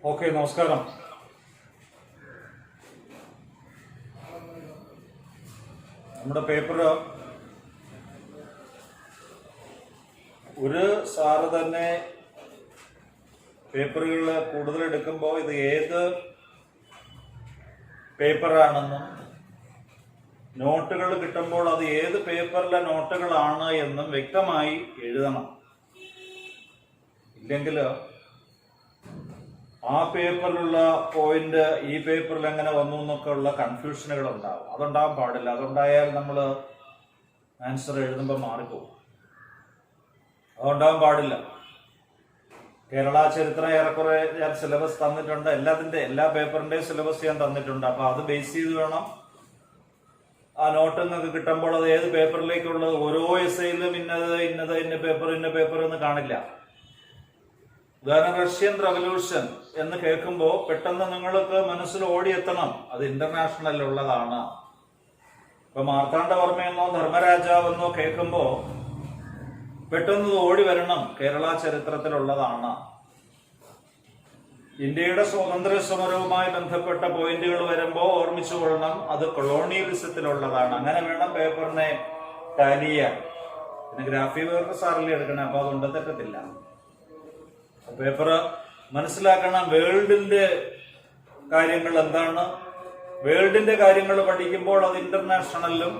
Okay, നമസ്കാരം. നമ്മുടെ paper ഒരു സാറ് തന്നെ പേപ്പറുകൾ കൂടുതൽ എടുക്കുമ്പോൾ ഇത് ഏത് പേപ്പറാണെന്നും നോട്ടുകൾ കിട്ടുമ്പോൾ അത് ഏത് പേപ്പറിലെ നോട്ടുകളാണ് എന്നും വ്യക്തമായി എഴുതണം. ഇല്ലെങ്കിൽ ആ പേപ്പറിലുള്ള പോയിന്റ് ഈ പേപ്പറിൽ എങ്ങനെ വന്നു എന്നൊക്കെ ഉള്ള കൺഫ്യൂഷനുകൾ ഉണ്ടാവും. അതുണ്ടാകാൻ പാടില്ല. അതുണ്ടായാൽ നമ്മൾ ആൻസർ എഴുതുമ്പോൾ മാറിപ്പോകും. അതുണ്ടാകാൻ പാടില്ല. കേരള ചരിത്രം ഏറെക്കുറെ ഞാൻ സിലബസ് തന്നിട്ടുണ്ട്. എല്ലാ പേപ്പറിന്റെയും സിലബസ് ഞാൻ തന്നിട്ടുണ്ട്. അപ്പൊ അത് ബേസ് ചെയ്ത് വേണം ആ നോട്ട് നിങ്ങൾക്ക് കിട്ടുമ്പോൾ അത് ഏത് പേപ്പറിലേക്കുള്ളത്. ഓരോ എസ്സേയിലും ഇന്ന പേപ്പർ എന്ന് കാണില്ല. ഉദാഹരണം റഷ്യൻ റവല്യൂഷൻ എന്ന് കേൾക്കുമ്പോൾ പെട്ടെന്ന് നിങ്ങൾക്ക് മനസ്സിൽ ഓടിയെത്തണം അത് ഇന്റർനാഷണൽ ഉള്ളതാണ്. ഇപ്പൊ മാർത്താണ്ഡവർമ്മയെന്നോ ധർമ്മരാജാവെന്നോ കേൾക്കുമ്പോ പെട്ടെന്ന് ഓടി വരണം കേരള ചരിത്രത്തിലുള്ളതാണ്. ഇന്ത്യയുടെ സ്വാതന്ത്ര്യ സമരവുമായി ബന്ധപ്പെട്ട പോയിന്റുകൾ വരുമ്പോൾ ഓർമ്മിച്ചു കൊള്ളണം അത് കൊളോണിയലിസത്തിലുള്ളതാണ്. അങ്ങനെ വേണം പേപ്പറിനെ ടാലി ചെയ്യാൻ. പിന്നെ ഗ്രാഫി പേപ്പർ സാറിൽ എടുക്കണം. അപ്പൊ അതുകൊണ്ട് തെറ്റത്തില്ല. പേപ്പർ മനസ്സിലാക്കണം. വേൾഡിന്റെ കാര്യങ്ങൾ എന്താണ്, വേൾഡിന്റെ കാര്യങ്ങൾ പഠിക്കുമ്പോൾ അത് ഇന്റർനാഷണലിലും,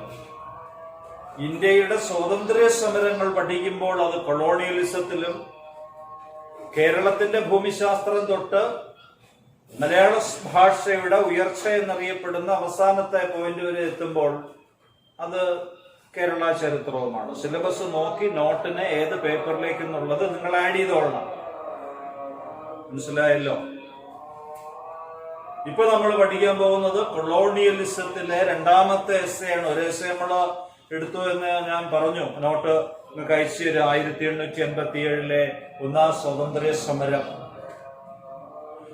ഇന്ത്യയുടെ സ്വാതന്ത്ര്യ സമരങ്ങൾ പഠിക്കുമ്പോൾ അത് കൊളോണിയലിസത്തിലും, കേരളത്തിന്റെ ഭൂമിശാസ്ത്രം തൊട്ട് മലയാള ഭാഷയുടെ ഉയർച്ച എന്നറിയപ്പെടുന്ന അവസാനത്തെ പോയിന്റ് വരെ എത്തുമ്പോൾ അത് കേരള ചരിത്രവുമാണ്. സിലബസ് നോക്കി നോട്ടിന് ഏത് പേപ്പറിലേക്ക് എന്നുള്ളത് നിങ്ങൾ ആഡ് ചെയ്തോളണം. മനസ്സിലായല്ലോ? ഇപ്പൊ നമ്മൾ പഠിക്കാൻ പോകുന്നത് കൊളോണിയലിസത്തിലെ രണ്ടാമത്തെ എസ്സേ ആണ്. ഒരു എസ്സേ നമ്മൾ എടുത്തു എന്ന് ഞാൻ പറഞ്ഞു. നോട്ട് നിങ്ങൾക്ക് അയച്ചു തരും. 1887 ഒന്നാം സ്വാതന്ത്ര്യ സമരം,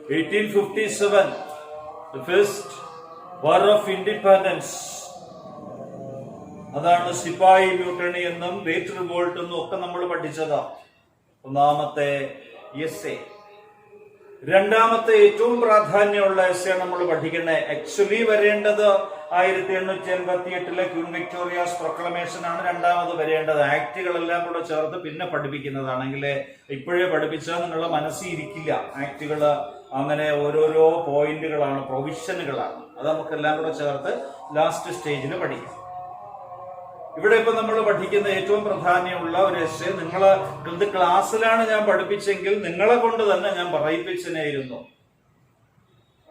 1857 the first war of independence. അതാണ് സിപ്പായി മ്യൂട്ടണി എന്നും ഗ്രേറ്റ് റിവോൾട്ട് എന്നും ഒക്കെ നമ്മൾ പഠിച്ചതാ. ഒന്നാമത്തെ എസ്സേ. രണ്ടാമത്തെ ഏറ്റവും പ്രാധാന്യമുള്ള എസ്സേ നമ്മൾ പഠിക്കുന്നത്. ആക്ച്വലി വരേണ്ടത് 1888 ക്വീൻ വിക്ടോറിയാസ് പ്രൊക്ലമേഷൻ ആണ് രണ്ടാമത് വരേണ്ടത്. ആക്ടുകളെല്ലാം കൂടെ ചേർത്ത് പിന്നെ പഠിപ്പിക്കുന്നതാണെങ്കിൽ ഇപ്പോഴേ പഠിപ്പിച്ചാൽ നിങ്ങളുടെ മനസ്സിൽ ഇരിക്കില്ല. ആക്ടുകൾ അങ്ങനെ ഓരോരോ പോയിന്റുകളാണ്, പ്രൊവിഷനുകളാണ്. അത് നമുക്കെല്ലാം കൂടെ ചേർത്ത് ലാസ്റ്റ് സ്റ്റേജിൽ പഠിക്കാം. ഇവിടെ ഇപ്പൊ നമ്മൾ പഠിക്കുന്ന ഏറ്റവും പ്രാധാന്യമുള്ള ഒരു എസ്സേ. ഇത് ക്ലാസ്സിലാണ് ഞാൻ പഠിപ്പിച്ചെങ്കിൽ നിങ്ങളെ കൊണ്ട് തന്നെ ഞാൻ പറയിപ്പിച്ചനായിരുന്നു.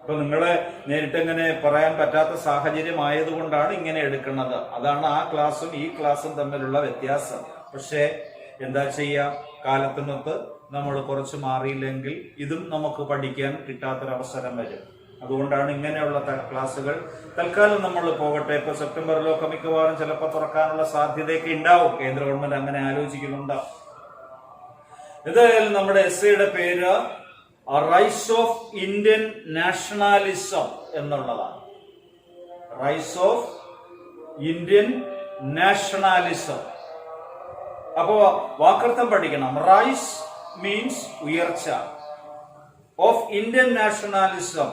അപ്പൊ നിങ്ങളെ നേരിട്ട് ഇങ്ങനെ പറയാൻ പറ്റാത്ത സാഹചര്യം ആയതുകൊണ്ടാണ് ഇങ്ങനെ എടുക്കുന്നത്. അതാണ് ആ ക്ലാസ്സും ഈ ക്ലാസ്സും തമ്മിലുള്ള വ്യത്യാസം. പക്ഷേ എന്താ ചെയ്യാ, കാലത്തിനൊത്ത് നമ്മൾ കുറച്ച് മാറിയില്ലെങ്കിൽ ഇതും നമുക്ക് പഠിക്കാൻ കിട്ടാത്തൊരവസരം വരും. അതുകൊണ്ടാണ് ഇങ്ങനെയുള്ള ക്ലാസ്സുകൾ തൽക്കാലം നമ്മൾ പോകട്ടെ. ഇപ്പൊ സെപ്റ്റംബറിലൊക്കെ മിക്കവാറും ചിലപ്പോൾ തുറക്കാനുള്ള സാധ്യതയൊക്കെ ഉണ്ടാവും. കേന്ദ്ര ഗവൺമെന്റ് അങ്ങനെ ആലോചിക്കുന്നുണ്ട്. എന്തായാലും നമ്മുടെ എസ്സേയുടെ പേര് റൈസ് ഓഫ് ഇന്ത്യൻ നാഷണാലിസം എന്നുള്ളതാണ്. Rice of Indian nationalism. അപ്പോ വാക്കർത്ഥം പഠിക്കണം. റൈസ് മീൻസ് ഉയർച്ച, ഓഫ് ഇന്ത്യൻ നാഷണാലിസം.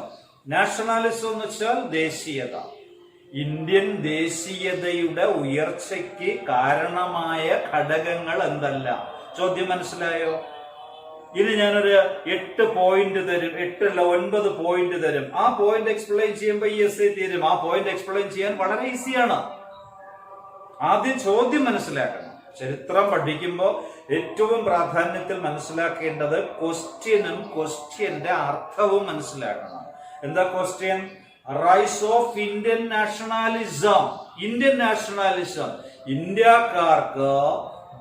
നാഷണാലിസം എന്ന് വെച്ചാൽ ദേശീയത. ഇന്ത്യൻ ദേശീയതയുടെ ഉയർച്ചയ്ക്ക് കാരണമായ ഘടകങ്ങൾ എന്തെല്ലാം? ചോദ്യം മനസ്സിലായോ? ഇനി ഞാനൊരു 8 പോയിന്റ് തരും, 8 അല്ല 9 പോയിന്റ് തരും. ആ പോയിന്റ് എക്സ്പ്ലെയിൻ ചെയ്യുമ്പോൾ ഈ എസ്സേ തീരും. ആ പോയിന്റ് എക്സ്പ്ലെയിൻ ചെയ്യാൻ വളരെ ഈസിയാണ്. ആദ്യം ചോദ്യം മനസ്സിലാക്കണം. ചരിത്രം പഠിക്കുമ്പോൾ ഏറ്റവും പ്രാധാന്യത്തിൽ മനസ്സിലാക്കേണ്ടത് ക്വസ്റ്റ്യനും ക്വസ്റ്റ്യന്റെ അർത്ഥവും മനസ്സിലാക്കണം. എന്താ question? Rice of Indian nationalism. Indian nationalism, ഇന്ത്യക്കാർക്ക്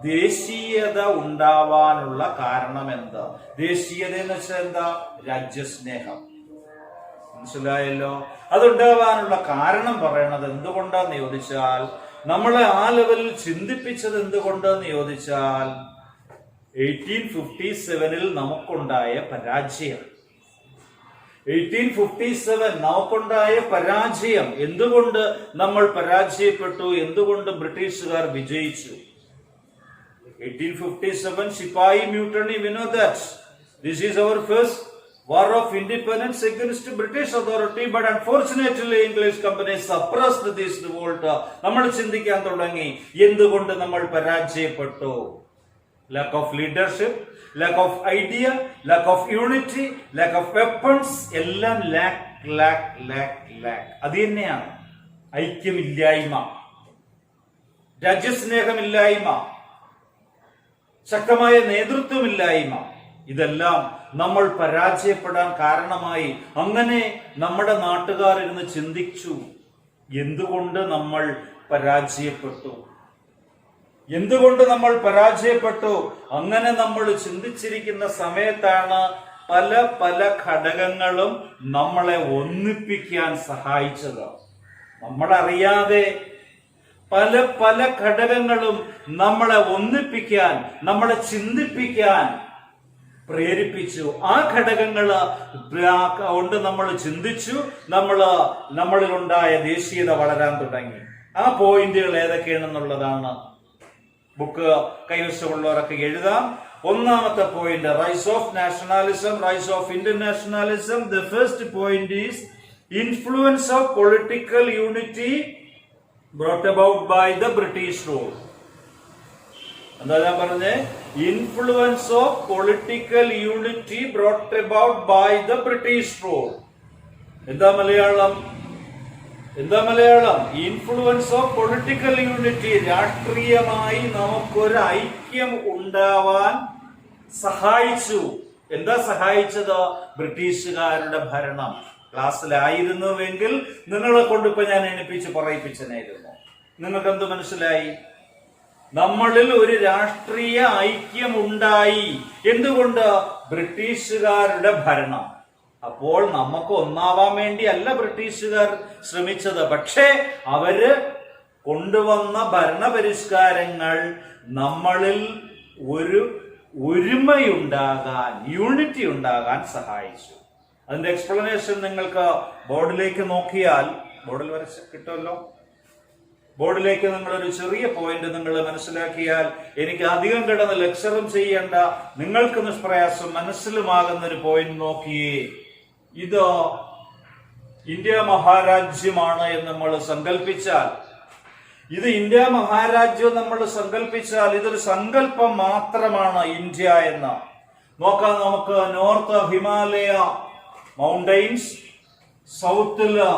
ദേശീയത ഉണ്ടാവാനുള്ള കാരണം എന്താ? ദേശീയത എന്ന് വെച്ചാൽ എന്താ? രാജ്യസ്നേഹം. മനസ്സിലായല്ലോ? അതുണ്ടാവാനുള്ള കാരണം പറയണത് എന്തുകൊണ്ടാന്ന് ചോദിച്ചാൽ, നമ്മളെ ആ ലെവലിൽ ചിന്തിപ്പിച്ചത് എന്തുകൊണ്ടെന്ന് ചോദിച്ചാൽ 1857 നമുക്കുണ്ടായ പരാജയം. 1857 നമുക്കുണ്ടായ പരാജയം. എന്തുകൊണ്ട് നമ്മൾ പരാജയപ്പെട്ടു? എന്തുകൊണ്ട് ബ്രിട്ടീഷുകാർ വിജയിച്ചു? 1857 Sipahi mutiny, we know that. This is our first war of independence against British authority, but unfortunately English companies suppressed this revolt. നമ്മൾ ചിന്തിക്കാൻ തുടങ്ങി, എന്തുകൊണ്ട് നമ്മൾ പരാജയപ്പെട്ടു? Lack of leadership, lack of idea, lack of unity, lack of weapons, എല്ലാം lack. അത് തന്നെയാണ് ഐക്യമില്ലായ്മ, രാജ്യസ്നേഹമില്ലായ്മ, ശക്തമായ നേതൃത്വമില്ലായ്മ. ഇതെല്ലാം നമ്മൾ പരാജയപ്പെടാൻ കാരണമായി. അങ്ങനെ നമ്മുടെ നാട്ടുകാർ ഇരുന്ന് ചിന്തിച്ചു, എന്തുകൊണ്ട് നമ്മൾ പരാജയപ്പെട്ടു, എന്തുകൊണ്ട് നമ്മൾ പരാജയപ്പെട്ടു. അങ്ങനെ നമ്മൾ ചിന്തിച്ചിരിക്കുന്ന സമയത്താണ് പല ഘടകങ്ങളും നമ്മളെ ഒന്നിപ്പിക്കാൻ സഹായിച്ചത്. നമ്മളറിയാതെ പല ഘടകങ്ങളും നമ്മളെ ഒന്നിപ്പിക്കാൻ, നമ്മളെ ചിന്തിപ്പിക്കാൻ പ്രേരിപ്പിച്ചു. ആ ഘടകങ്ങള് കൊണ്ട് നമ്മൾ ചിന്തിച്ചു, നമ്മളിലുണ്ടായ ദേശീയത വളരാൻ തുടങ്ങി. ആ പോയിന്റുകൾ ഏതൊക്കെയാണെന്നുള്ളതാണ് ബുക്ക് കൈവശമുള്ളവരൊക്കെ എഴുതാം. ഒന്നാമത്തെ point, rise of nationalism, rise of internationalism. The first point is influence of political unity brought about by the British rule. എന്താ ഞാൻ പറഞ്ഞേ? Influence of political unity brought about by the British rule. എന്താ Malayalam? Influence of political unity. രാഷ്ട്രീയമായി നമുക്കൊരു ഐക്യം ഉണ്ടാവാൻ സഹായിച്ചു. എന്താ സഹായിച്ചത്? ബ്രിട്ടീഷുകാരുടെ ഭരണം. ക്ലാസ്സിലായിരുന്നുവെങ്കിൽ നിങ്ങളെ കൊണ്ടിപ്പോ ഞാൻ എണിപ്പിച്ച് പറയിപ്പിച്ചനായിരുന്നു. നിങ്ങൾക്ക് എന്ത് മനസ്സിലായി? നമ്മളിൽ ഒരു രാഷ്ട്രീയ ഐക്യം ഉണ്ടായി. എന്തുകൊണ്ട്? ബ്രിട്ടീഷുകാരുടെ ഭരണം. അപ്പോൾ നമുക്ക് ഒന്നാവാൻ വേണ്ടി അല്ല ബ്രിട്ടീഷുകാർ ശ്രമിച്ചത്, പക്ഷേ അവര് കൊണ്ടുവന്ന ഭരണപരിഷ്കാരങ്ങൾ നമ്മളിൽ ഒരു ഒരുമയുണ്ടാകാൻ, യൂണിറ്റി ഉണ്ടാകാൻ സഹായിച്ചു. അതിന്റെ എക്സ്പ്ലനേഷൻ നിങ്ങൾക്ക് ബോർഡിലേക്ക് നോക്കിയാൽ, ബോർഡിൽ വരച്ച് കിട്ടുമല്ലോ, ബോർഡിലേക്ക് നിങ്ങളൊരു ചെറിയ പോയിന്റ് നിങ്ങൾ മനസ്സിലാക്കിയാൽ, എനിക്ക് അധികം കിടന്ന് ലെക്ചറും ചെയ്യേണ്ട, നിങ്ങൾക്ക് നിഷ്പ്രയാസം മനസ്സിലുമാകുന്ന ഒരു പോയിന്റ് നോക്കിയേ. ഇത് ഇന്ത്യ മഹാരാജ്യമാണ് എന്ന് നമ്മൾ സങ്കല്പിച്ചാൽ, ഇതൊരു സങ്കല്പം മാത്രമാണ് ഇന്ത്യ എന്ന്. നോക്കാം നമുക്ക്. നോർത്ത് ഹിമാലയ മൗണ്ടെയിൻസ്, സൗത്തില്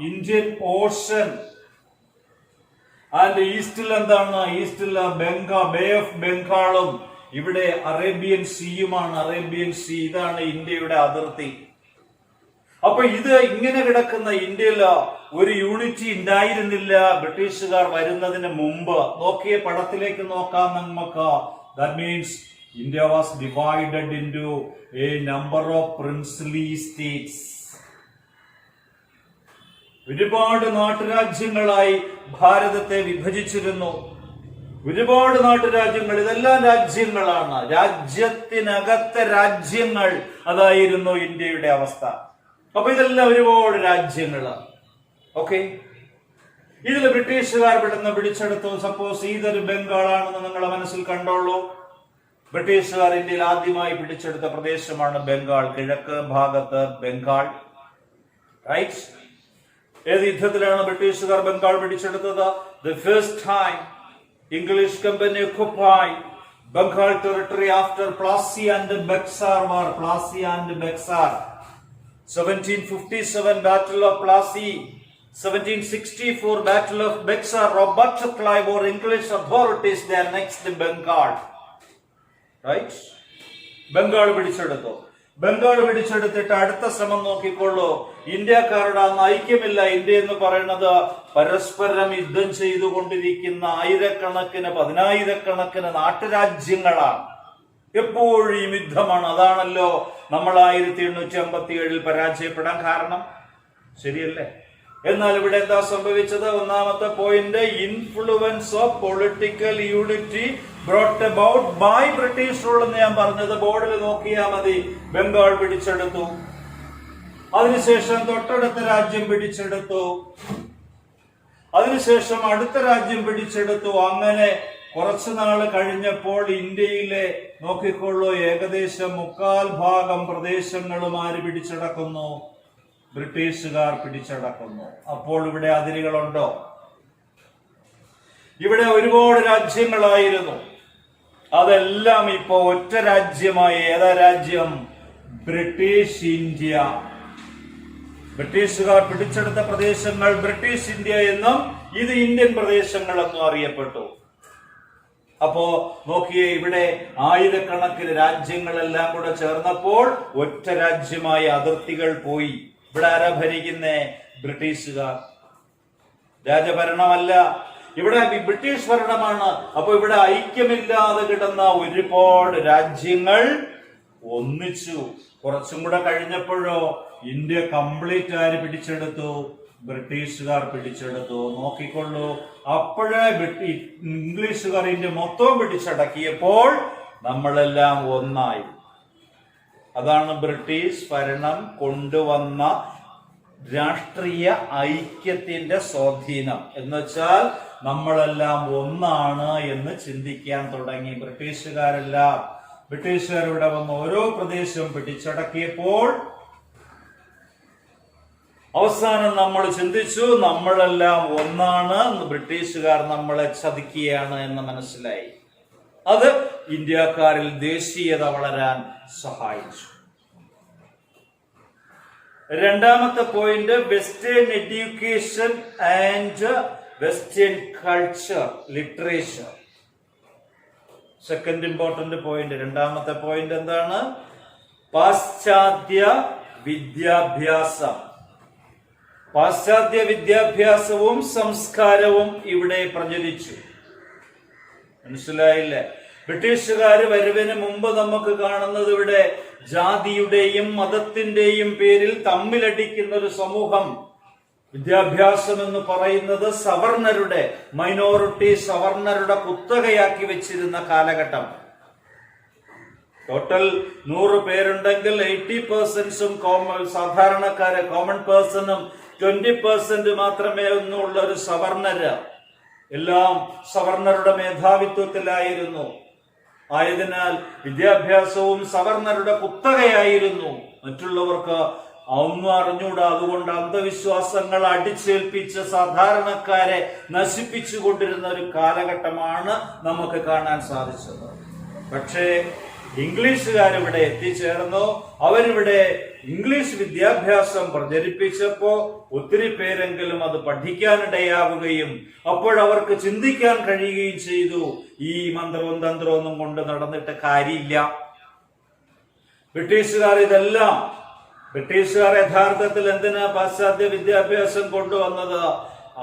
ഇന്ത്യൻ ഓഷൻ, ആൻഡ് ഈസ്റ്റിൽ എന്താണ്? ഈസ്റ്റില് ബേ ഓഫ് ബംഗാളും, ഇവിടെ അറേബ്യൻ സീയുമാണ്. അറേബ്യൻ സീ, ഇതാണ് ഇന്ത്യയുടെ അതിർത്തി. അപ്പൊ ഇത് ഇങ്ങനെ കിടക്കുന്ന ഇന്ത്യയിൽ ഒരു യൂണിറ്റി ഉണ്ടായിരുന്നില്ല ബ്രിട്ടീഷുകാർ വരുന്നതിന് മുമ്പ്. നോക്കിയ പടത്തിലേക്ക് നോക്കാം നമുക്ക്. That means India was divided into a number of princely states. ഒരുപാട് നാട്ടുരാജ്യങ്ങളായി ഭാരതത്തെ വിഭജിച്ചിരുന്നു. ഒരുപാട് നാട്ടുരാജ്യങ്ങൾ, ഇതെല്ലാം രാജ്യങ്ങളാണ്. രാജ്യത്തിനകത്തെ രാജ്യങ്ങൾ, അതായിരുന്നു ഇന്ത്യയുടെ അവസ്ഥ. അപ്പൊ ഇതെല്ലാം ഒരുപാട് രാജ്യങ്ങളാണ്. ഓക്കെ, ഇതിൽ ബ്രിട്ടീഷുകാർ പെട്ടെന്ന് പിടിച്ചെടുത്തു. സപ്പോസ് ഇതൊരു ബംഗാളാണെന്ന് നിങ്ങളെ മനസ്സിൽ കണ്ടോളൂ. ബ്രിട്ടീഷുകാർ ഇന്ത്യയിൽ ആദ്യമായി പിടിച്ചെടുത്ത പ്രദേശമാണ് ബംഗാൾ, കിഴക്ക് ഭാഗത്ത് ബംഗാൾ. റൈറ്റ്? ഏത് യുദ്ധത്തിലാണ് ബ്രിട്ടീഷുകാർ ബംഗാൾ പിടിച്ചെടുത്തത്? The first time English company occupied Bengal territory after Plassey and Bexar war. Plassey and Bexar. 1757 Battle of Plassey, 1764 Battle of Bexar. Robert Clive or English authorities they annexed Bengal. Right? Bengal പിടിച്ചെടുത്തു. ബംഗാൾ പിടിച്ചെടുത്തിട്ട് അടുത്ത ശ്രമം നോക്കിക്കൊള്ളൂ. ഇന്ത്യക്കാരുടെ അന്ന് ഐക്യമില്ല. India എന്ന് പറയുന്നത് പരസ്പരം യുദ്ധം ചെയ്തുകൊണ്ടിരിക്കുന്ന പതിനായിരക്കണക്കിന് നാട്ടുരാജ്യങ്ങളാണ്. എപ്പോഴും യുദ്ധമാണ്. അതാണല്ലോ നമ്മൾ 1857 പരാജയപ്പെടാൻ കാരണം. ശരിയല്ലേ? എന്നാൽ ഇവിടെ എന്താ സംഭവിച്ചത്? ഒന്നാമത്തെ point, influence of political unity brought about by British rule എന്ന് ഞാൻ പറഞ്ഞത് ബോർഡിൽ നോക്കിയാൽ മതി. ബംഗാൾ പിടിച്ചെടുത്തു, അതിനുശേഷം തൊട്ടടുത്ത രാജ്യം പിടിച്ചെടുത്തു, അതിനുശേഷം അടുത്ത രാജ്യം പിടിച്ചെടുത്തു. അങ്ങനെ കുറച്ചു നാള് കഴിഞ്ഞപ്പോൾ ഇന്ത്യയിലെ നോക്കിക്കൊള്ളൂ, ഏകദേശം 3/4 പ്രദേശങ്ങളും ആര് പിടിച്ചടക്കുന്നു? ബ്രിട്ടീഷുകാർ പിടിച്ചടക്കുന്നു. അപ്പോൾ ഇവിടെ അതിരുകളുണ്ടോ? ഇവിടെ ഒരുപാട് രാജ്യങ്ങളായിരുന്നു, അതെല്ലാം ഇപ്പോ ഒറ്റ രാജ്യമായി. ഏതാ രാജ്യം? British India. ബ്രിട്ടീഷുകാർ പിടിച്ചെടുത്ത പ്രദേശങ്ങൾ ബ്രിട്ടീഷ് ഇന്ത്യ എന്നും ഇത് ഇന്ത്യൻ പ്രദേശങ്ങൾ എന്നും അറിയപ്പെട്ടു. അപ്പോ നോക്കിയേ, ഇവിടെ ആയിരക്കണക്കിന് രാജ്യങ്ങളെല്ലാം കൂടെ ചേർന്നപ്പോൾ ഒറ്റ രാജ്യമായ അതിർത്തികൾ പോയി. ഇവിടെ ആരാ ഭരിക്കുന്നേ? ബ്രിട്ടീഷുകാർ. രാജഭരണമല്ല, ഇവിടെ ബ്രിട്ടീഷ് ഭരണമാണ്. അപ്പൊ ഇവിടെ ഐക്യമില്ലാതെ കിടന്ന ഒരുപാട് രാജ്യങ്ങൾ ഒന്നിച്ചു. കുറച്ചും കൂടെ കഴിഞ്ഞപ്പോഴോ ഇന്ത്യ കംപ്ലീറ്റ് ആര് പിടിച്ചെടുത്തു? ബ്രിട്ടീഷുകാർ പിടിച്ചെടുത്തു. നോക്കിക്കൊള്ളൂ, അപ്പോഴേ ഇംഗ്ലീഷുകാർ ഇന്ത്യ മൊത്തം പിടിച്ചടക്കിയപ്പോൾ നമ്മളെല്ലാം ഒന്നായി. അതാണ് ബ്രിട്ടീഷ് ഭരണം കൊണ്ടുവന്ന രാഷ്ട്രീയ ഐക്യത്തിന്റെ സ്വാധീനം. എന്നുവെച്ചാൽ നമ്മളെല്ലാം ഒന്നാണ് എന്ന് ചിന്തിക്കാൻ തുടങ്ങി. ബ്രിട്ടീഷുകാരിവിടെ വന്ന് ഓരോ പ്രദേശവും പിടിച്ചടക്കിയപ്പോൾ അവസാനം നമ്മൾ ചിന്തിച്ചു, നമ്മളെല്ലാം ഒന്നാണ്, ബ്രിട്ടീഷുകാർ നമ്മളെ ചതിക്കുകയാണ് എന്ന് മനസ്സിലായി. അത് ഇന്ത്യക്കാരിൽ ദേശീയത വളരാൻ സഹായിച്ചു. രണ്ടാമത്തെ point, western education and western culture literature. Second important point. രണ്ടാമത്തെ പോയിന്റ് എന്താണ്? പാശ്ചാത്യ വിദ്യാഭ്യാസം. പാശ്ചാത്യ വിദ്യാഭ്യാസവും സംസ്കാരവും ഇവിടെ പ്രചരിച്ചു. മനസ്സിലായില്ലേ? ബ്രിട്ടീഷുകാർ വരുന്നതിന് മുമ്പ് നമുക്ക് കാണുന്നത് ഇവിടെ ജാതിയുടെയും മതത്തിന്റെയും പേരിൽ തമ്മിലടിക്കുന്ന ഒരു സമൂഹം. വിദ്യാഭ്യാസം എന്ന് പറയുന്നത് സവർണരുടെ, മൈനോറിറ്റി സവർണരുടെ കുത്തകയാക്കി വെച്ചിരുന്ന കാലഘട്ടം. ടോട്ടൽ 100 പേരുണ്ടെങ്കിൽ 80% സാധാരണക്കാര്, കോമൺ പേഴ്സണും 20% മാത്രമേ ഒന്നുള്ള ഒരു സവർണര്. എല്ലാം സവർണരുടെ മേധാവിത്വത്തിലായിരുന്നു. ആയതിനാൽ വിദ്യാഭ്യാസവും സവർണരുടെ കുത്തകയായിരുന്നു. മറ്റുള്ളവർക്ക് ഒന്നും അറിഞ്ഞൂടാ. അതുകൊണ്ട് അന്ധവിശ്വാസങ്ങൾ അടിച്ചേൽപ്പിച്ച് സാധാരണക്കാരെ നശിപ്പിച്ചു കൊണ്ടിരുന്ന ഒരു കാലഘട്ടമാണ് നമുക്ക് കാണാൻ സാധിച്ചത്. പക്ഷേ ഇംഗ്ലീഷുകാരിവിടെ എത്തിച്ചേർന്നു. അവരിവിടെ ഇംഗ്ലീഷ് വിദ്യാഭ്യാസം പ്രചരിപ്പിച്ചപ്പോ ഒത്തിരി പേരെങ്കിലും അത് പഠിക്കാനിടയാവുകയും അപ്പോഴവർക്ക് ചിന്തിക്കാൻ കഴിയുകയും ചെയ്തു. ഈ മന്ത്രവും തന്ത്രവും ഒന്നും കൊണ്ട് നടന്നിട്ട് കാര്യമില്ല. ബ്രിട്ടീഷുകാർ യഥാർത്ഥത്തിൽ എന്തിനാ പാശ്ചാത്യ വിദ്യാഭ്യാസം കൊണ്ടുവന്നത്?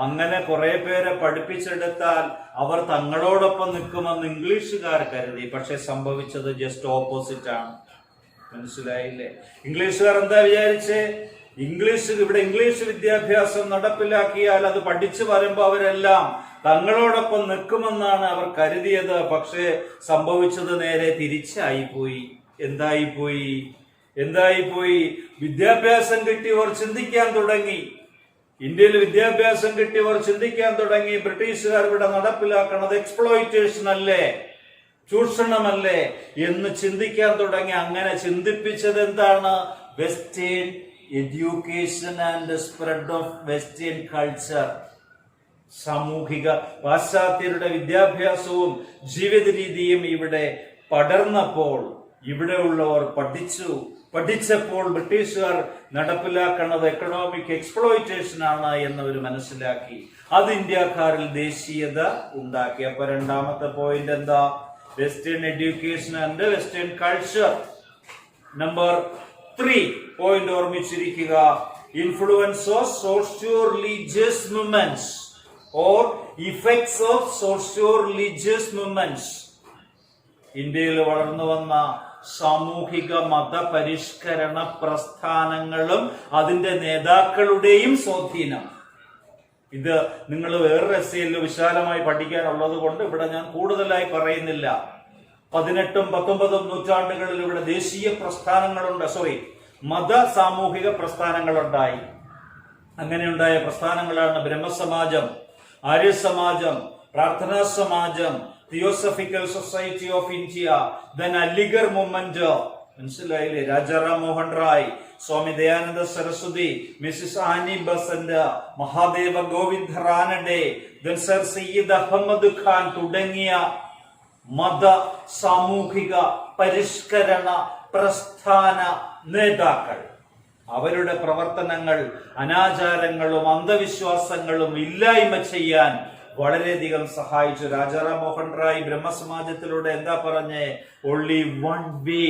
അങ്ങനെ കുറെ പേരെ പഠിപ്പിച്ചെടുത്താൽ അവർ തങ്ങളോടൊപ്പം നിൽക്കുമെന്ന് ഇംഗ്ലീഷുകാർ കരുതി. പക്ഷെ സംഭവിച്ചത് ജസ്റ്റ് ഓപ്പോസിറ്റ് ആണ്. മനസ്സിലായില്ലേ? ഇംഗ്ലീഷുകാർ എന്താ വിചാരിച്ചേ? ഇവിടെ ഇംഗ്ലീഷ് വിദ്യാഭ്യാസം നടപ്പിലാക്കിയാൽ അത് പഠിച്ചു വരുമ്പോ അവരെല്ലാം തങ്ങളോടൊപ്പം നിൽക്കുമെന്നാണ് അവർ കരുതിയത്. പക്ഷേ സംഭവിച്ചത് നേരെ തിരിച്ചായിപ്പോയി. എന്തായിപ്പോയി? വിദ്യാഭ്യാസം കിട്ടിയവർ ചിന്തിക്കാൻ തുടങ്ങി. ഇന്ത്യയിൽ വിദ്യാഭ്യാസം കിട്ടിയവർ ചിന്തിക്കാൻ തുടങ്ങി. ബ്രിട്ടീഷുകാർ ഇവിടെ നടപ്പിലാക്കുന്നത് എക്സ്പ്ലോയിറ്റേഷൻ അല്ലേ, ചൂഷണമല്ലേ എന്ന് ചിന്തിക്കാൻ തുടങ്ങി. അങ്ങനെ ചിന്തിപ്പിച്ചത് എന്താണ്? Western education and spread of western culture. സാമൂഹിക പാശ്ചാത്യരുടെ വിദ്യാഭ്യാസവും ജീവിത രീതിയും ഇവിടെ പടർന്നപ്പോൾ ഇവിടെയുള്ളവർ പഠിച്ചപ്പോൾ ബ്രിട്ടീഷുകാർ നടപ്പിലാക്കുന്നത് എക്കണോമിക് എക്സ്പ്ലോയിറ്റേഷൻ ആണ് എന്നവർ മനസ്സിലാക്കി. അത് ഇന്ത്യക്കാരിൽ ദേശീയത ഉണ്ടാക്കി. അപ്പൊ രണ്ടാമത്തെ പോയിന്റ് എന്താ? Western education and western culture. Number 3 point ഓർമ്മിച്ചിരിക്കുക. Influence of socio religious movements or effects of socio religious movements. ഇന്ത്യയിൽ വളർന്നു വന്ന സാമൂഹിക മതപരിഷ്കരണ പ്രസ്ഥാനങ്ങളും അതിന്റെ നേതാക്കളുടെയും സ്വാധീനം. ഇത് നിങ്ങൾ വേറൊരു എസ്സേയിൽ വിശാലമായി പഠിക്കാനുള്ളത് കൊണ്ട് ഇവിടെ ഞാൻ കൂടുതലായി പറയുന്നില്ല. 18ഉം 19ഉം നൂറ്റാണ്ടുകളിൽ ഇവിടെ ദേശീയ മത സാമൂഹിക പ്രസ്ഥാനങ്ങളുണ്ടായി. അങ്ങനെയുണ്ടായ പ്രസ്ഥാനങ്ങളാണ് ബ്രഹ്മസമാജം, ആര്യസമാജം, പ്രാർത്ഥനാ സമാജം, theosophical society of India, then Aligarh movement, മനസ്സിലായില്ലേ? Rajaram Mohan Roy, Swami Dayananda Saraswati, Mrs Annie Besant, Mahadev Govind Ranade, then sir Syed Ahmed Khan തുടങ്ങിയ മത സാമൂഹിക പരിഷ്കരണ പ്രസ്ഥാന നേതാക്കൾ അവരുടെ പ്രവർത്തനങ്ങൾ അനാചാരങ്ങളും അന്ധവിശ്വാസങ്ങളും ഇല്ലായ്മ ചെയ്യാൻ വളരെയധികം സഹായിച്ചു. രാജാറാം മോഹൻ റായ് ബ്രഹ്മസമാജത്തിലൂടെ എന്താ പറഞ്ഞേ? Only one way,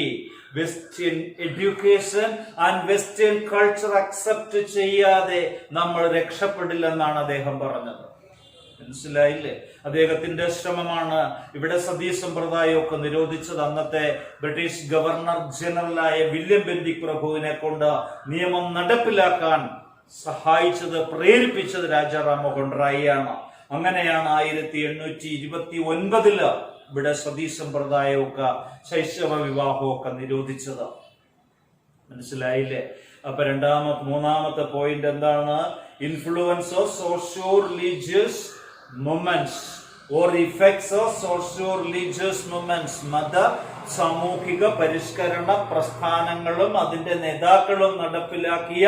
western education and western culture accept ചെയ്യാതെ നമ്മൾ രക്ഷപ്പെടില്ലെന്നാണ് അദ്ദേഹം പറഞ്ഞത്. മനസ്സിലായില്ലേ? അദ്ദേഹത്തിന്റെ ശ്രമമാണ് ഇവിടെ സതീ സമ്പ്രദായമൊക്കെ നിരോധിച്ചത്. അന്നത്തെ ബ്രിട്ടീഷ് ഗവർണർ ജനറലായ വില്യം ബെന്റിക് പ്രഭുവിനെ കൊണ്ട് നിയമം നടപ്പിലാക്കാൻ സഹായിച്ചത്, പ്രേരിപ്പിച്ചത് രാജാറാം മോഹൻ റായി ആണ്. അങ്ങനെയാണ് 1829 ഇവിടെ സതീ സമ്പ്രദായമൊക്കെ ശൈശവ വിവാഹമൊക്കെ നിരോധിച്ചത്. മനസ്സിലായില്ലേ? അപ്പൊ മൂന്നാമത്തെ പോയിന്റ് എന്താണ്? Influence of socio religious movements or effects of socio religious movements. മത സാമൂഹിക പരിഷ്കരണ പ്രസ്ഥാനങ്ങളും അതിന്റെ നേതാക്കളും നടപ്പിലാക്കിയ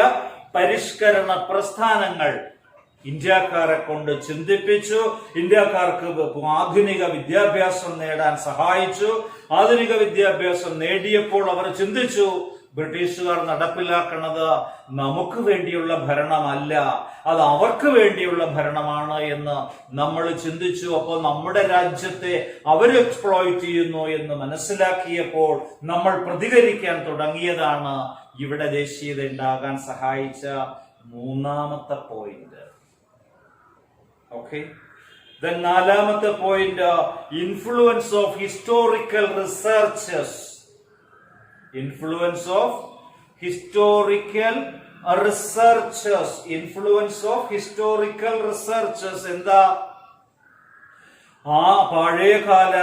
പരിഷ്കരണ പ്രസ്ഥാനങ്ങൾ ഇന്ത്യക്കാരെ കൊണ്ട് ചിന്തിപ്പിച്ചു. ഇന്ത്യക്കാർക്ക് ആധുനിക വിദ്യാഭ്യാസം നേടാൻ സഹായിച്ചു. ആധുനിക വിദ്യാഭ്യാസം നേടിയപ്പോൾ അവർ ചിന്തിച്ചു, ബ്രിട്ടീഷുകാർ നടപ്പിലാക്കുന്നത് നമുക്ക് വേണ്ടിയുള്ള ഭരണമല്ല, അത് അവർക്ക് വേണ്ടിയുള്ള ഭരണമാണ് എന്ന് നമ്മൾ ചിന്തിച്ചു. അപ്പോൾ നമ്മുടെ രാജ്യത്തെ അവർ എക്സ്പ്ലോയിറ്റ് ചെയ്യുന്നു എന്ന് മനസ്സിലാക്കിയപ്പോൾ നമ്മൾ പ്രതികരിക്കാൻ തുടങ്ങിയതാണ് ഇവിടെ ദേശീയത ഉണ്ടാകാൻ സഹായിച്ച മൂന്നാമത്തെ പോയിന്റ്. ഓക്കെ, ദെൻ നാലാമത്തെ point, influence of historical researches. Influence of historical researches. Influence of historical researches എന്താ? ആ പഴയകാല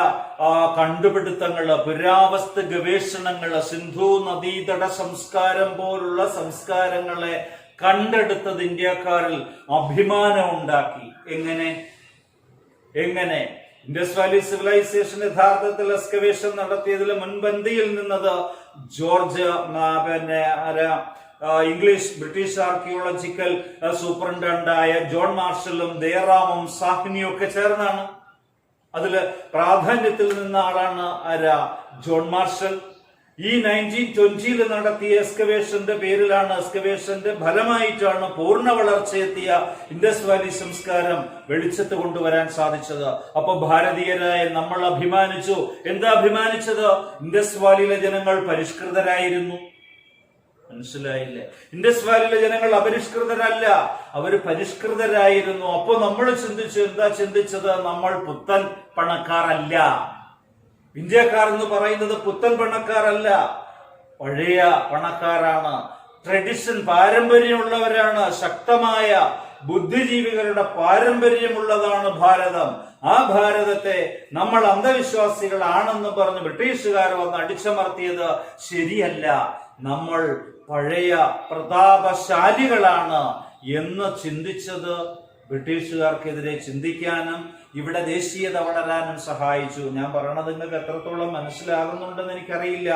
കണ്ടുപിടുത്തങ്ങള്, പുരാവസ്തു ഗവേഷണങ്ങള്, സിന്ധു നദീതട സംസ്കാരം പോലുള്ള സംസ്കാരങ്ങളെ കണ്ടെടുത്തത് ഇന്ത്യക്കാരിൽ അഭിമാനം ഉണ്ടാക്കി. എങ്ങനെ ഇൻഡസ് വാലി സിവിലൈസേഷൻ യഥാർത്ഥത്തിൽ എക്സ്കവേഷൻ നടത്തിയതിൽ മുൻപന്തിയിൽ നിന്നത് ഇംഗ്ലീഷ് ബ്രിട്ടീഷ് ആർക്കിയോളജിക്കൽ സൂപ്രണ്ടായ ജോൺ മാർഷലും ദയറാമും സാഹ്നിയും ഒക്കെ ചേർന്നാണ്. അതില് പ്രാധാന്യത്തിൽ നിന്ന ആളാണ് ജോൺ മാർഷൽ. ഈ 1920 നടത്തിയ എക്സ്കവേഷന്റെ പേരിലാണ്, എക്സ്കവേഷന്റെ ഫലമായിട്ടാണ് പൂർണ്ണ വളർച്ചയെത്തിയ ഇൻഡസ് വാലി സംസ്കാരം വെളിച്ചത്ത് കൊണ്ടുവരാൻ സാധിച്ചത്. അപ്പൊ ഭാരതീയരായ നമ്മൾ അഭിമാനിച്ചു. എന്താ അഭിമാനിച്ചത്? ഇൻഡസ് വാലിയിലെ ജനങ്ങൾ പരിഷ്കൃതരായിരുന്നു. മനസ്സിലായില്ലേ? ഇൻഡസ് വാലിയിലെ ജനങ്ങൾ അപരിഷ്കൃതരല്ല, അവര് പരിഷ്കൃതരായിരുന്നു. അപ്പൊ നമ്മൾ ചിന്തിച്ചു, എന്താ ചിന്തിച്ചത്? നമ്മൾ പുത്തൻ പണക്കാരല്ല. ഇന്ത്യക്കാർ എന്ന് പറയുന്നത് പുത്തൻ പണക്കാരല്ല, പഴയ പണക്കാരാണ്. ട്രഡിഷൻ, പാരമ്പര്യമുള്ളവരാണ്. ശക്തമായ ബുദ്ധിജീവികളുടെ പാരമ്പര്യമുള്ളതാണ് ഭാരതം. ആ ഭാരതത്തെ നമ്മൾ അന്ധവിശ്വാസികളാണെന്ന് പറഞ്ഞ് ബ്രിട്ടീഷുകാർ വന്ന് അടിച്ചമർത്തിയത് ശരിയല്ല. നമ്മൾ പഴയ പ്രതാപശാലികളാണ് എന്ന് ചിന്തിച്ചത് ബ്രിട്ടീഷുകാർക്കെതിരെ ചിന്തിക്കാനും ഇവിടെ ദേശീയത വളരാനും സഹായിച്ചു. ഞാൻ പറയണത് നിങ്ങൾക്ക് എത്രത്തോളം മനസ്സിലാകുന്നുണ്ടെന്ന് എനിക്കറിയില്ല.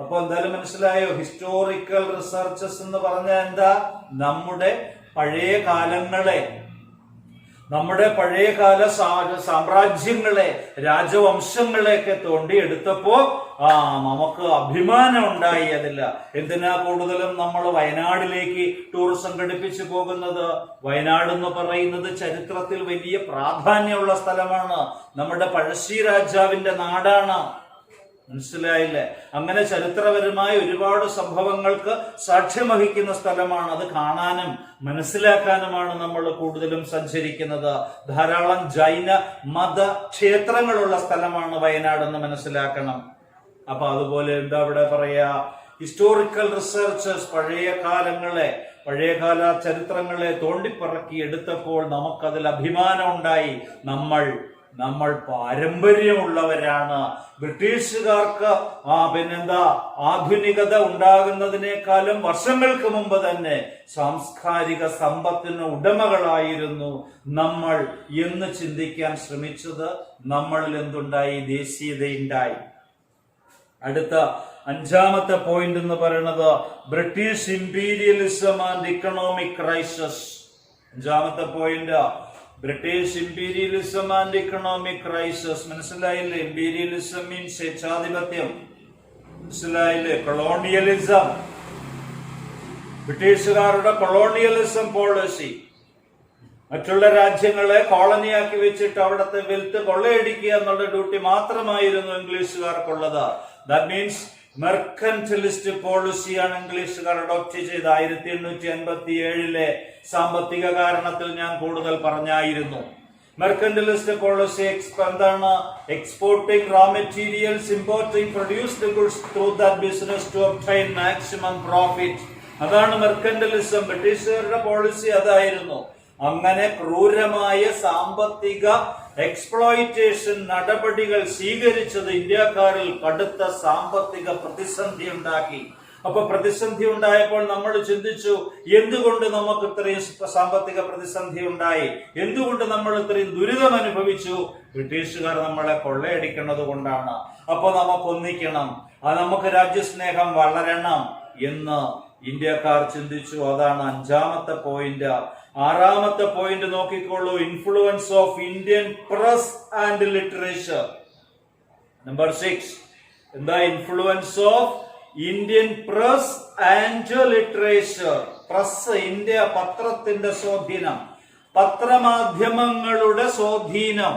അപ്പൊ എന്തായാലും മനസ്സിലായോ? ഹിസ്റ്റോറിക്കൽ റിസർച്ചസ് എന്ന് പറഞ്ഞാൽ എന്താ? നമ്മുടെ പഴയ കാലങ്ങളെ, നമ്മുടെ പഴയകാല സാമ്രാജ്യങ്ങളെ, രാജവംശങ്ങളെയൊക്കെ തോണ്ടിയെടുത്തപ്പോ നമുക്ക് അഭിമാനം ഉണ്ടായി. അതില്ല. എന്തിനാ കൂടുതലും നമ്മൾ വയനാടിലേക്ക് ടൂർ സംഘടിപ്പിച്ചു പോകുന്നത്? വയനാട് എന്ന് പറയുന്നത് ചരിത്രത്തിൽ വലിയ പ്രാധാന്യമുള്ള സ്ഥലമാണ്. നമ്മുടെ പഴശ്ശി രാജാവിന്റെ നാടാണ്. മനസ്സിലായില്ലേ? അങ്ങനെ ചരിത്രപരമായ ഒരുപാട് സംഭവങ്ങൾക്ക് സാക്ഷ്യം വഹിക്കുന്ന സ്ഥലമാണ്. അത് കാണാനും മനസ്സിലാക്കാനുമാണ് നമ്മൾ കൂടുതലും സഞ്ചരിക്കുന്നത്. ധാരാളം ജൈന മത ക്ഷേത്രങ്ങളുള്ള സ്ഥലമാണ് വയനാട് എന്ന് മനസ്സിലാക്കണം. അപ്പൊ അതുപോലെ എന്താ ഇവിടെ പറയാ? ഹിസ്റ്റോറിക്കൽ റിസർച്ചേഴ്സ് പഴയകാല ചരിത്രങ്ങളെ തോണ്ടിപ്പറക്കി എടുത്തപ്പോൾ നമുക്കതിൽ അഭിമാനം ഉണ്ടായി. നമ്മൾ നമ്മൾ പാരമ്പര്യമുള്ളവരാണ്. ബ്രിട്ടീഷുകാർക്ക് ആധുനികത ഉണ്ടാകുന്നതിനേക്കാളും വർഷങ്ങൾക്ക് മുമ്പ് തന്നെ സാംസ്കാരിക സമ്പത്തിന് ഉടമകളായിരുന്നു നമ്മൾ എന്ന് ചിന്തിക്കാൻ ശ്രമിച്ചത് നമ്മളിൽ എന്തുണ്ടായി? ദേശീയതയുണ്ടായി. അടുത്ത അഞ്ചാമത്തെ പോയിന്റ് എന്ന് പറയുന്നത് British imperialism and economic crisis. അഞ്ചാമത്തെ point British imperialism and economic crisis. മനസ്സിലായില്ലേ? ഇംപീരിയലിസം മീൻസ് സ്വേച്ഛാധിപത്യം. മനസ്സിലായില്ലേ? കൊളോണിയലിസം, ബ്രിട്ടീഷുകാരുടെ കൊളോണിയലിസം പോളിസി, മറ്റുള്ള രാജ്യങ്ങളെ കോളനിയാക്കി വെച്ചിട്ട് അവിടുത്തെ വെൽത്ത് കൊള്ളയടിക്കുക എന്നുള്ള ഡ്യൂട്ടി മാത്രമായിരുന്നു ഇംഗ്ലീഷുകാർക്കുള്ളത്. ദാറ്റ് മീൻസ് മെർക്കന്റലിസ്റ്റ് പോളിസിയാണ് ഇംഗ്ലീഷുകാർ അഡോപ്റ്റ് ചെയ്ത് 1857 സാമ്പത്തിക കാരണത്തിൽ ഞാൻ കൂടുതൽ പറഞ്ഞായിരുന്നു. മെർക്കന്റലിസ്റ്റ് പോളിസി എന്താണ്? Exporting raw materials, importing produced goods through that business to obtain maximum profit. അതാണ് മെർക്കന്റലിസം. ബ്രിട്ടീഷുകാരുടെ പോളിസി അതായിരുന്നു. അങ്ങനെ ക്രൂരമായ സാമ്പത്തിക എക്സ്പ്ലോയിറ്റേഷൻ നടപടികൾ സ്വീകരിച്ചത് ഇന്ത്യക്കാരിൽ കടുത്ത സാമ്പത്തിക പ്രതിസന്ധി ഉണ്ടാക്കി. അപ്പൊ പ്രതിസന്ധി ഉണ്ടായപ്പോൾ നമ്മൾ ചിന്തിച്ചു, എന്തുകൊണ്ട് നമുക്ക് ഇത്രയും സാമ്പത്തിക പ്രതിസന്ധി ഉണ്ടായി? എന്തുകൊണ്ട് നമ്മൾ ഇത്രയും ദുരിതം അനുഭവിച്ചു? ബ്രിട്ടീഷുകാർ നമ്മളെ കൊള്ളയടിക്കുന്നത് കൊണ്ടാണ്. അപ്പൊ നമുക്ക് ഒന്നിക്കണം, നമുക്ക് രാജ്യസ്നേഹം വളരണം എന്ന് ഇന്ത്യക്കാർ ചിന്തിച്ചു. അതാണ് അഞ്ചാമത്തെ പോയിന്റ്. ആറാമത്തെ പോയിന്റ് നോക്കിക്കോളൂ, influence of Indian press and literature. Number 6. എന്താ influence of Indian press and literature? Press, India, പത്രത്തിന്റെ സ്വാധീനം, പത്രമാധ്യമങ്ങളുടെ സ്വാധീനം.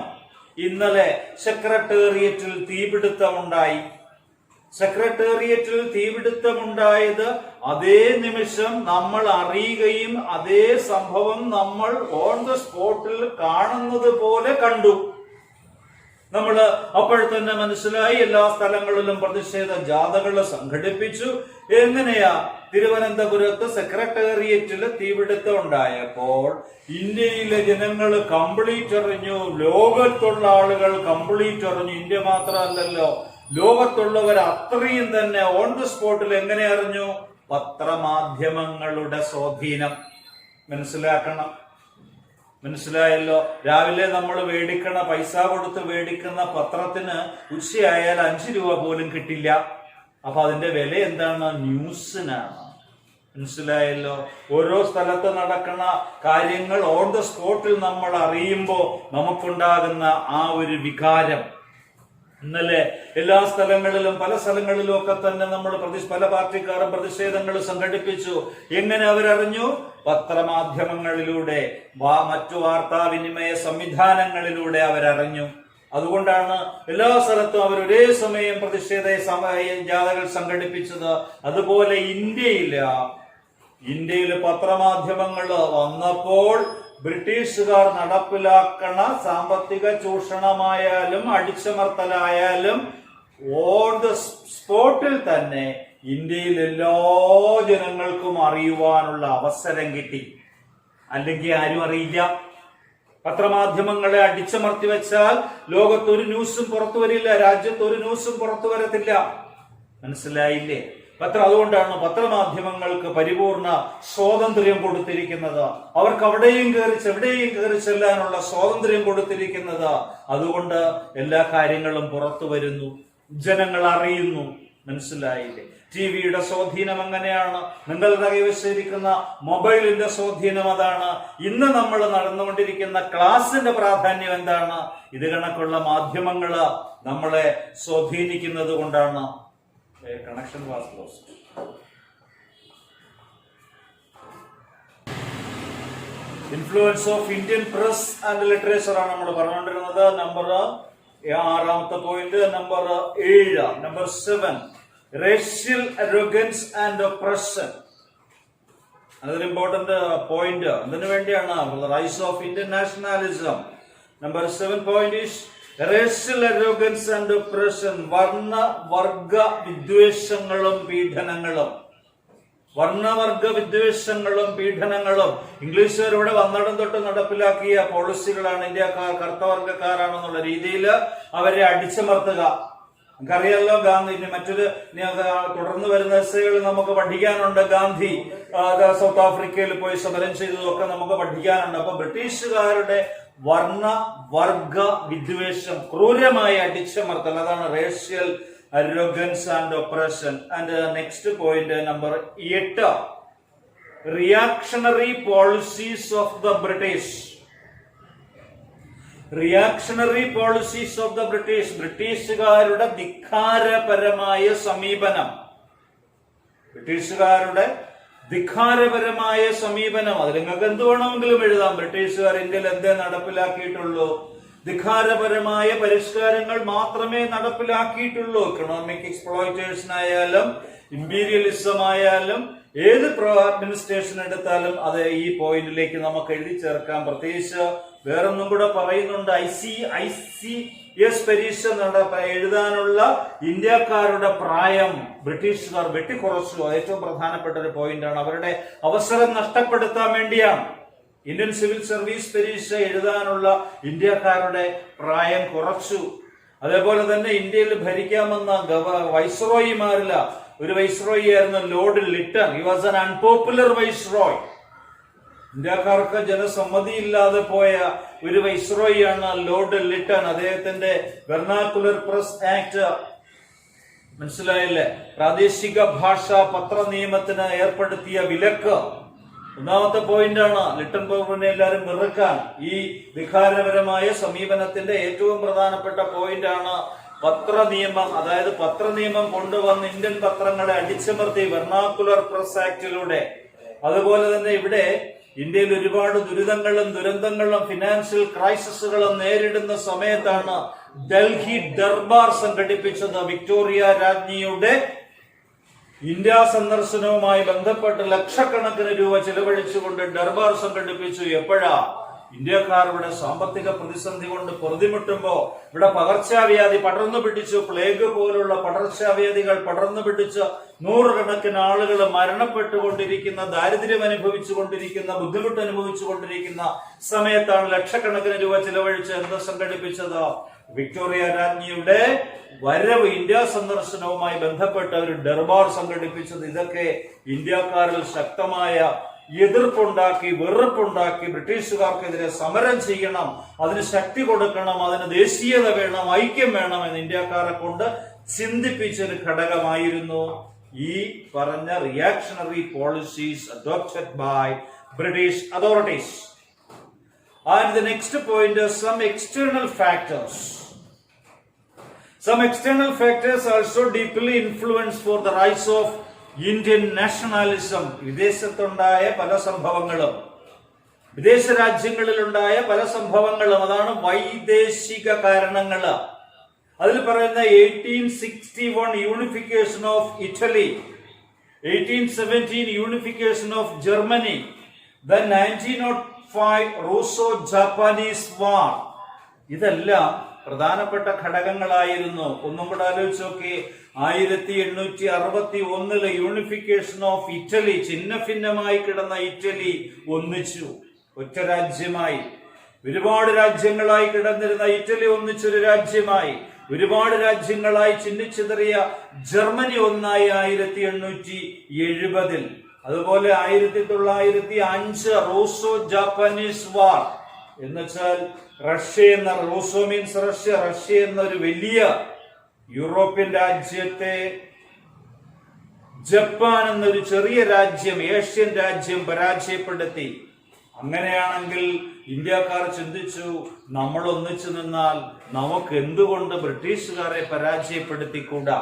ഇന്നലെ സെക്രട്ടേറിയറ്റിൽ തീപിടുത്തമുണ്ടായി. സെക്രട്ടേറിയറ്റിൽ തീപിടുത്തമുണ്ടായത് അതേ നിമിഷം നമ്മൾ അറിയുകയും അതേ സംഭവം നമ്മൾ ഓൺ ദ സ്പോട്ടിൽ കാണുന്നത് പോലെ കണ്ടു. നമ്മൾ അപ്പോഴത്തന്നെ മനസ്സിലായി. എല്ലാ സ്ഥലങ്ങളിലും പ്രതിഷേധ ജാഥകൾ സംഘടിപ്പിച്ചു. എങ്ങനെയാ? തിരുവനന്തപുരത്ത് സെക്രട്ടേറിയറ്റിൽ തീപിടുത്തം ഉണ്ടായപ്പോൾ ഇന്ത്യയിലെ ജനങ്ങൾ കംപ്ലീറ്റ് അറിഞ്ഞു, ലോകത്തുള്ള ആളുകൾ കംപ്ലീറ്റ് അറിഞ്ഞു. ഇന്ത്യ മാത്രമല്ലല്ലോ, ലോകത്തുള്ളവർ അത്രയും തന്നെ ഓൺ ദ സ്പോട്ടിൽ എങ്ങനെ അറിഞ്ഞു? പത്രമാധ്യമങ്ങളുടെ സ്വാധീനം. മനസ്സിലാക്കണം. മനസ്സിലായല്ലോ? രാവിലെ നമ്മൾ പൈസ കൊടുത്ത് മേടിക്കുന്ന പത്രത്തിന് ഉച്ചയായാൽ 5 രൂപ പോലും കിട്ടില്ല. അപ്പൊ അതിന്റെ വില എന്താണ്? ന്യൂസിനാണ്. മനസ്സിലായല്ലോ? ഓരോ സ്ഥലത്ത് നടക്കുന്ന കാര്യങ്ങൾ ഓൺ ദ സ്പോട്ടിൽ നമ്മൾ അറിയുമ്പോൾ നമുക്കുണ്ടാകുന്ന ആ ഒരു വികാരം. ഇന്നലെ എല്ലാ സ്ഥലങ്ങളിലും പല സ്ഥലങ്ങളിലും ഒക്കെ തന്നെ നമ്മൾ പല പാർട്ടിക്കാരും പ്രതിഷേധങ്ങൾ സംഘടിപ്പിച്ചു. എങ്ങനെ അവരറിഞ്ഞു? പത്രമാധ്യമങ്ങളിലൂടെ, മറ്റു വാർത്താവിനിമയ സംവിധാനങ്ങളിലൂടെ അവരറിഞ്ഞു. അതുകൊണ്ടാണ് എല്ലാ സ്ഥലത്തും അവർ ഒരേ സമയം പ്രതിഷേധ ജാഥകൾ സംഘടിപ്പിച്ചത്. അതുപോലെ ഇന്ത്യയിൽ പത്രമാധ്യമങ്ങൾ വന്നപ്പോൾ ബ്രിട്ടീഷുകാർ നടപ്പിലാക്കണ സാമ്പത്തിക ചൂഷണമായാലും അടിച്ചമർത്തലായാലും ഓൺ ദ സ്പോട്ടിൽ തന്നെ ഇന്ത്യയിൽ എല്ലാ ജനങ്ങൾക്കും അറിയുവാനുള്ള അവസരം കിട്ടി. അല്ലെങ്കിൽ ആരും അറിയില്ല. പത്രമാധ്യമങ്ങളെ അടിച്ചമർത്തി വെച്ചാൽ ലോകത്തൊരു ന്യൂസും പുറത്തു വരില്ല, രാജ്യത്തൊരു ന്യൂസും പുറത്തു വരത്തില്ല. മനസ്സിലായില്ലേ? അതുകൊണ്ടാണ് പത്രമാധ്യമങ്ങൾക്ക് പരിപൂർണ സ്വാതന്ത്ര്യം കൊടുത്തിരിക്കുന്നത്. അവർക്ക് എവിടെയും കയറി ചെല്ലാനുള്ള സ്വാതന്ത്ര്യം കൊടുത്തിരിക്കുന്നത്. അതുകൊണ്ട് എല്ലാ കാര്യങ്ങളും പുറത്തു വരുന്നു, ജനങ്ങൾ അറിയുന്നു. മനസ്സിലായില്ലേ? ടിവിയുടെ സ്വാധീനം അങ്ങനെയാണ്. നിങ്ങളുടെ കൈവശിരിക്കുന്ന മൊബൈലിന്റെ സ്വാധീനം അതാണ്. ഇന്ന് നമ്മൾ നടന്നുകൊണ്ടിരിക്കുന്ന ക്ലാസിന്റെ പ്രാധാന്യം എന്താണ്? ഇത് കണക്കുള്ള മാധ്യമങ്ങള് നമ്മളെ സ്വാധീനിക്കുന്നത് കൊണ്ടാണ്. Connection was lost. Influence of Indian press and literature ആണ് നമ്മൾ പറഞ്ഞുകൊണ്ടിരുന്നത്. Number 6 point. Number 7. Number 7, racial arrogance and oppression. അതൊരു ഇമ്പോർട്ടന്റ് പോയിന്റ്. അതിനു വേണ്ടിയാണ് rise of Indian nationalism. Number 7 point is racial arrogance and oppression. വർഗ വിദ്വേഷങ്ങളും പീഡനങ്ങളും. വർണ്ണവർഗ വിദ്വേഷങ്ങളും പീഡനങ്ങളും ഇംഗ്ലീഷുകാർ ഇവിടെ വന്നിടം തൊട്ട് നടപ്പിലാക്കിയ പോളിസികളാണ്. ഇന്ത്യക്കാർ കറുത്തവർഗക്കാരാണെന്നുള്ള രീതിയിൽ അവരെ അടിച്ചമർത്തുക. നമുക്കറിയാലോ ഗാന്ധി, മറ്റൊരു തുടർന്ന് വരുന്ന എസ്സേകൾ നമുക്ക് പഠിക്കാനുണ്ട്. ഗാന്ധി സൗത്ത് ആഫ്രിക്കയിൽ പോയി സമരം ചെയ്തതൊക്കെ നമുക്ക് പഠിക്കാനുണ്ട്. അപ്പൊ ബ്രിട്ടീഷുകാരുടെ വർഗ വിദ്വേഷം, ക്രൂരമായ അടിച്ചമർത്തൽ, അതാണ് racial arrogance and oppression. And next point, number 8, reactionary policies of the British. Reactionary policies of the British. ബ്രിട്ടീഷുകാരുടെ ധിക്കാരപരമായ സമീപനം. ബ്രിട്ടീഷുകാരുടെ ധിക്കാരപരമായ സമീപനം. അത് നിങ്ങൾക്ക് എന്ത് വേണമെങ്കിലും എഴുതാം. ബ്രിട്ടീഷുകാർ ഇന്ത്യയിൽ എന്തേ നടപ്പിലാക്കിയിട്ടുള്ളൂ? ധിക്കാരപരമായ പരിഷ്കാരങ്ങൾ മാത്രമേ നടപ്പിലാക്കിയിട്ടുള്ളൂ. ഇക്കണോമിക് എക്സ്പ്ലോയിറ്റേഷൻ ആയാലും ഇമ്പീരിയലിസം ആയാലും ഏത് അഡ്മിനിസ്ട്രേഷൻ എടുത്താലും അത് ഈ പോയിന്റിലേക്ക് നമുക്ക് എഴുതി ചേർക്കാം. പ്രത്യേകിച്ച് വേറൊന്നും കൂടെ പറയുന്നുണ്ട്. ICS പരീക്ഷ എഴുതാനുള്ള ഇന്ത്യക്കാരുടെ പ്രായം ബ്രിട്ടീഷുകാർ വെട്ടിക്കുറച്ചു. ഏറ്റവും പ്രധാനപ്പെട്ട ഒരു പോയിന്റാണ്. അവരുടെ അവസരം നഷ്ടപ്പെടുത്താൻ വേണ്ടിയാണ് ഇന്ത്യൻ സിവിൽ സർവീസ് പരീക്ഷ എഴുതാനുള്ള ഇന്ത്യക്കാരുടെ പ്രായം കുറച്ചു. അതേപോലെ തന്നെ ഇന്ത്യയിൽ ഭരിക്കാമെന്ന വൈസ്രോയിമാരില്ല ഒരു വൈസ്രോയി ആയിരുന്നു Lord Lytton. He was an unpopular viceroy. ഇന്ത്യക്കാർക്ക് ജനസമ്മതിയില്ലാതെ പോയ ഒരു വൈസ്രോയിയാണ് ലോർഡ് ലിട്ടൺ. അദ്ദേഹത്തിന്റെ വെർണാക്കുലർ പ്രസ് ആക്ട്, മനസ്സിലായില്ലേ, പ്രാദേശിക ഭാഷാ പത്ര നിയമത്തിന് ഏർപ്പെടുത്തിയ വിലക്ക് ഒന്നാമത്തെ പോയിന്റാണ്. ലിട്ടൺ പൗർവിനെ എല്ലാവരും വെറുക്കാൻ ഈ വികാരപരമായ സമീപനത്തിന്റെ ഏറ്റവും പ്രധാനപ്പെട്ട പോയിന്റാണ് പത്രനിയമം. അതായത് പത്രനിയമം കൊണ്ടുവന്ന് ഇന്ത്യൻ പത്രങ്ങളെ അടിച്ചമർത്തി വെർണാക്കുലർ പ്രസ് ആക്ടിലൂടെ. അതുപോലെ തന്നെ ഇവിടെ ഇന്ത്യയിൽ ഒരുപാട് ദുരിതങ്ങളും ദുരന്തങ്ങളും ഫിനാൻഷ്യൽ ക്രൈസിസുകളും നേരിടുന്ന സമയത്താണ് ഡൽഹി ദർബാർ സംഘടിപ്പിച്ചത്. വിക്ടോറിയ രാജ്ഞിയുടെ ഇന്ത്യ സന്ദർശനവുമായി ബന്ധപ്പെട്ട് ലക്ഷക്കണക്കിന് രൂപ ചെലവഴിച്ചുകൊണ്ട് ദർബാർ സംഘടിപ്പിച്ചു. എപ്പോഴാ? ഇന്ത്യക്കാർ ഇവിടെ സാമ്പത്തിക പ്രതിസന്ധി കൊണ്ട് പൊറുതിമുട്ടുമ്പോ ഇവിടെ പകർച്ചവ്യാധി പടർന്നു പിടിച്ചു. പ്ലേഗ് പോലുള്ള പകർച്ചവ്യാധികൾ പടർന്നു പിടിച്ച് നൂറുകണക്കിന് ആളുകൾ മരണപ്പെട്ടുകൊണ്ടിരിക്കുന്ന, ദാരിദ്ര്യം അനുഭവിച്ചുകൊണ്ടിരിക്കുന്ന, ബുദ്ധിമുട്ട് അനുഭവിച്ചുകൊണ്ടിരിക്കുന്ന സമയത്താണ് ലക്ഷക്കണക്കിന് രൂപ ചെലവഴിച്ച് എന്ത് സംഘടിപ്പിച്ചത്? വിക്ടോറിയ രാജ്ഞിയുടെ വരവ്, ഇന്ത്യ സന്ദർശനവുമായി ബന്ധപ്പെട്ട ഒരു ദർബാർ സംഘടിപ്പിച്ചത്. ഇതൊക്കെ ഇന്ത്യക്കാരിൽ ശക്തമായ എതിർപ്പുണ്ടാക്കി, വെറുപ്പുണ്ടാക്കി. ബ്രിട്ടീഷുകാർക്കെതിരെ സമരം ചെയ്യണം, അതിന് ശക്തി കൊടുക്കണം, അതിന് ദേശീയത വേണം, ഐക്യം വേണം എന്ന് ഇന്ത്യക്കാരെ കൊണ്ട് ചിന്തിപ്പിച്ചൊരു ഘടകമായിരുന്നു ഈ പറഞ്ഞ reactionary policies adopted by British authorities. And the next point is some external factors. Some external factors also deeply influence for the rise of Indian nationalism. വിദേശത്തുണ്ടായ പല സംഭവങ്ങളും, വിദേശ രാജ്യങ്ങളിലുണ്ടായ പല സംഭവങ്ങളും, അതാണ് വൈദേശിക കാരണങ്ങൾ. അതിൽ പറയുന്ന 1861 unification of Italy, 1817 unification of Germany, then 1905 Russo Japanese war. ഇതെല്ലാം പ്രധാനപ്പെട്ട ഘടകങ്ങളായിരുന്നു. ഒന്നും കൂടെ ആലോചിച്ച് നോക്കി. 1861 യൂണിഫിക്കേഷൻ ഓഫ് ഇറ്റലി, ഛിന്ന ഭിന്നമായി കിടന്ന ഇറ്റലി ഒന്നിച്ചു, ഒറ്റ രാജ്യമായി. ഒരുപാട് രാജ്യങ്ങളായി കിടന്നിരുന്ന ഇറ്റലി ഒന്നിച്ചൊരു രാജ്യമായി. ഒരുപാട് രാജ്യങ്ങളായി ചിന്നിച്ചിതറിയ ജർമ്മനി ഒന്നായി 1870. അതുപോലെ 1905 റൂസോ ജാപ്പാനീസ് വാർ, എന്നുവെച്ചാൽ റഷ്യ എന്ന, റൂസോ മീൻസ് റഷ്യ, റഷ്യ എന്നൊരു വലിയ യൂറോപ്യൻ രാജ്യത്തെ ജപ്പാൻ എന്നൊരു ചെറിയ രാജ്യം, ഏഷ്യൻ രാജ്യം പരാജയപ്പെടുത്തി. അങ്ങനെയാണെങ്കിൽ ഇന്ത്യക്കാർ ചിന്തിച്ചു, നമ്മൾ ഒന്നിച്ചു നിന്നാൽ നമുക്ക് എന്തുകൊണ്ട് ബ്രിട്ടീഷുകാരെ പരാജയപ്പെടുത്തിക്കൂടാ?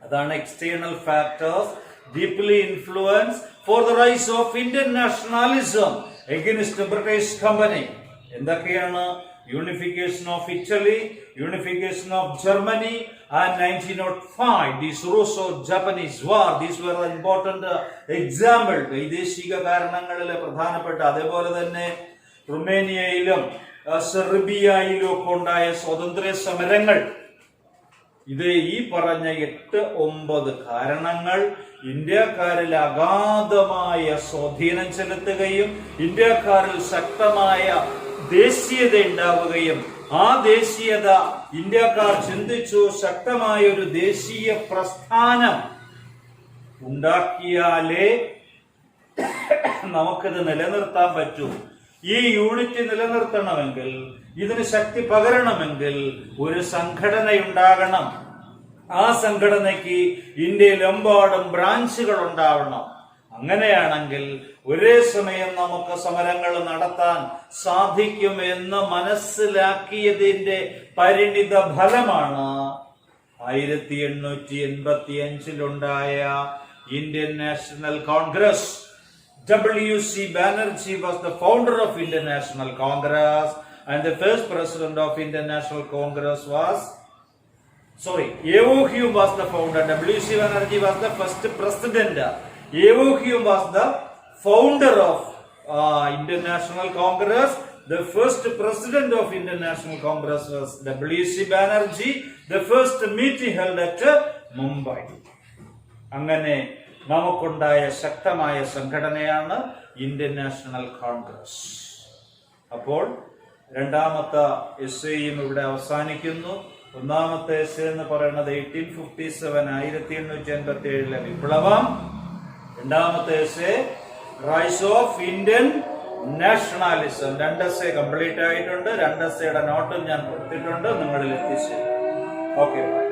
അതാണ് external factors deeply influence for the rise of Indian nationalism against the British company. എന്തൊക്കെയാണ്? Unification of Italy, unification of Germany, and 1905 this Russo-Japanese war. These were the important example. വൈദേശിക കാരണങ്ങളിലെ പ്രധാനപ്പെട്ട. അതേപോലെ തന്നെ റുമേനിയയിലും സെർബിയയിലും ഒക്കെ ഉണ്ടായ സ്വാതന്ത്ര്യ സമരങ്ങൾ, ഇത് ഈ പറഞ്ഞ 8-9 കാരണങ്ങൾ ഇന്ത്യക്കാരിൽ അഗാധമായ സ്വാധീനം ചെലുത്തുകയും ഇന്ത്യക്കാരിൽ ശക്തമായ ദേശീയത ഉണ്ടാവുകയും ആ ദേശീയത ഇന്ത്യക്കാർ ചിന്തിച്ചു ശക്തമായ ഒരു ദേശീയ പ്രസ്ഥാനം ഉണ്ടാക്കിയാലേ നമുക്കിത് നിലനിർത്താൻ പറ്റൂ. ഈ യൂണിറ്റ് നിലനിർത്തണമെങ്കിൽ, ഇതിന് ശക്തി പകരണമെങ്കിൽ ഒരു സംഘടനയുണ്ടാകണം. ആ സംഘടനയ്ക്ക് ഇന്ത്യയിലെമ്പാടും ബ്രാഞ്ചുകൾ ഉണ്ടാവണം. അങ്ങനെയാണെങ്കിൽ ഒരേ സമയം നമുക്ക് സമരങ്ങൾ നടത്താൻ സാധിക്കുമെന്ന് മനസ്സിലാക്കിയതിന്റെ പരിണിത ഫലമാണ് 1885 Indian National Congress. W.C. Banerjee was the founder of Indian National Congress, and the first president of Indian National Congress was, Yeoh Hume was the founder. W.C. Banerjee was the first president. Yeoh Hume was the founder of Indian National Congress. The first president of Indian National Congress was W.C. Banerjee. The first meeting held at Mumbai. അങ്ങനെ നമുക്കുണ്ടായ ശക്തമായ സംഘടനയാണ് Indian national Congress. അപ്പോൾ രണ്ടാമത്തെ എസ്സേയും ഇവിടെ അവസാനിക്കുന്നു. ഒന്നാമത്തെ essay എന്ന് പറയുന്നത് 1857 വിപ്ലവം. രണ്ടാമത്തെ essay rise of Indian nationalism. 2 essay complete ആയിട്ടുണ്ട്. 2 എസ്സേയുടെ നോട്ടും ഞാൻ കൊടുത്തിട്ടുണ്ട്, നിങ്ങളിൽ എത്തിച്ചു. Okay, by.